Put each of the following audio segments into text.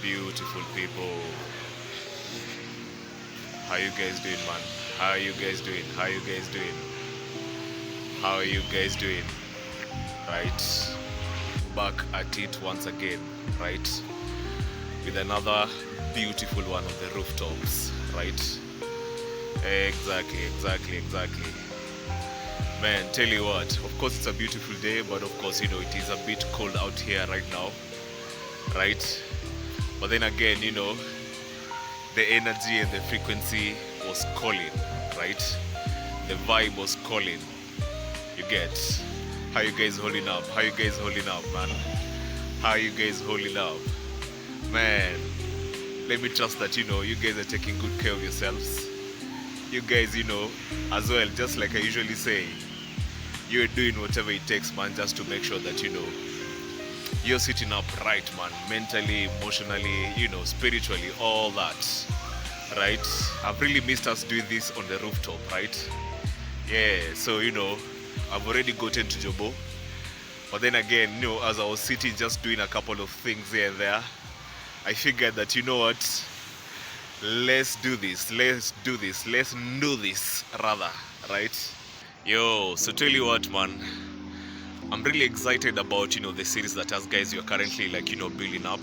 Beautiful people. How you guys doing, man? How you guys doing? How you guys doing? How are you guys doing? Right? Back at it once again, right? With another beautiful one on the rooftops, right? Exactly. Man, tell you what, of course it's a beautiful day, but of course, it is a bit cold out here right now, right? But then again, the energy and the frequency was calling, right? The vibe was calling. You get? How you guys holding up? How you guys holding up, man? How you guys holding up? Man, let me trust that, you guys are taking good care of yourselves. You guys, as well, just like I usually say, you're doing whatever it takes, man, just to make sure that, you're sitting up right, man, mentally, emotionally, spiritually, all that, right? I've really missed us doing this on the rooftop, right? Yeah, so, I've already gotten to Jobo. But then again, as I was sitting just doing a couple of things here and there, I figured that, what? Let's do this, rather, right? Yo, so tell you what, man, I'm really excited about, the series that us guys you're currently building up.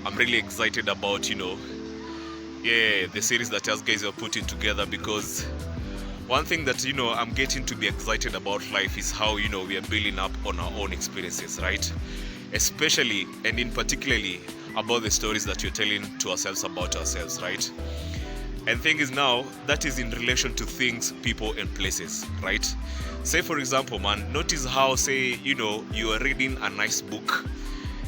I'm really excited about, the series that us guys are putting together, because one thing that, I'm getting to be excited about life is how, we are building up on our own experiences, right? Especially, and in particularly, about the stories that you're telling to ourselves about ourselves, right? And thing is now, that is in relation to things, people, and places, right? Say, for example, man, notice how, say, you are reading a nice book,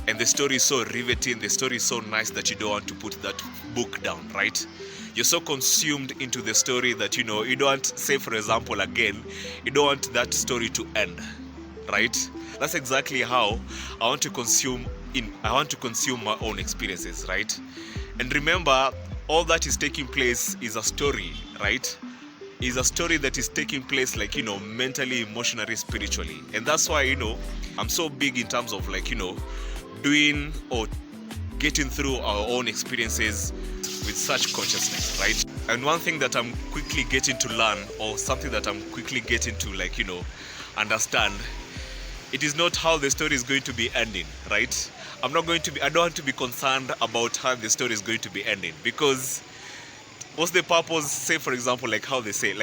and the story is so riveting, the story is so nice that you don't want to put that book down, right? You're so consumed into the story that, you don't want, say, for example, again, you don't want that story to end, right? That's exactly how I want to consume my own experiences, right? And remember, all that is taking place is a story, right? Is a story that is taking place mentally, emotionally, spiritually. And that's why, I'm so big in terms of doing or getting through our own experiences with such consciousness, right? And one thing that I'm quickly getting to learn, or something that I'm quickly getting to understand, it is not how the story is going to be ending, right? I don't want to be concerned about how the story is going to be ending, because what's the purpose, say for example, how they say,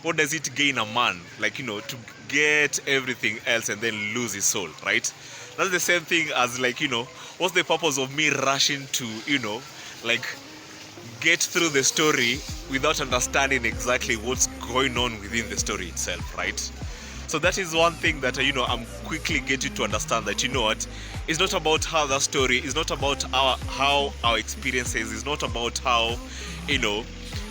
what does it gain a man, to get everything else and then lose his soul, right? That's the same thing as what's the purpose of me rushing to, get through the story without understanding exactly what's going on within the story itself, right? So that is one thing that, I'm quickly getting to understand that, what, it's not about how that story, it's not about how our experiences, it's not about how,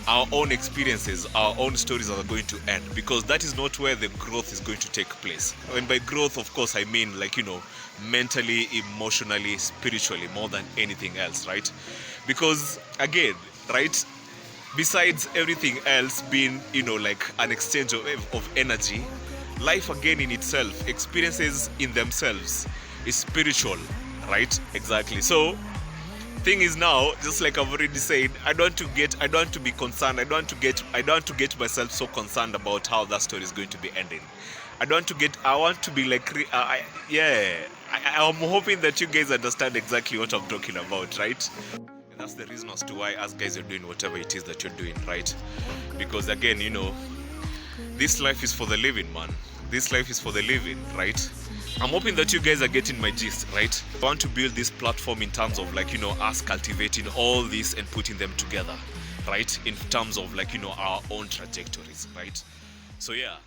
our own experiences, our own stories are going to end, because that is not where the growth is going to take place. And by growth, of course, I mean mentally, emotionally, spiritually, more than anything else, right? Because again, right, besides everything else being, an exchange of energy, life again in itself, experiences in themselves, is spiritual, right? Exactly. So thing is now, just like I've already said, I don't want to be concerned, I don't want to get myself so concerned about how that story is going to be ending. I'm hoping that you guys understand exactly what I'm talking about, right? And that's the reason as to why us guys are doing whatever it is that you're doing, right? Because again, this life is for the living, man. This life is for the living, right? I'm hoping that you guys are getting my gist, right? I want to build this platform in terms of us cultivating all this and putting them together, right? In terms of our own trajectories, right? So yeah.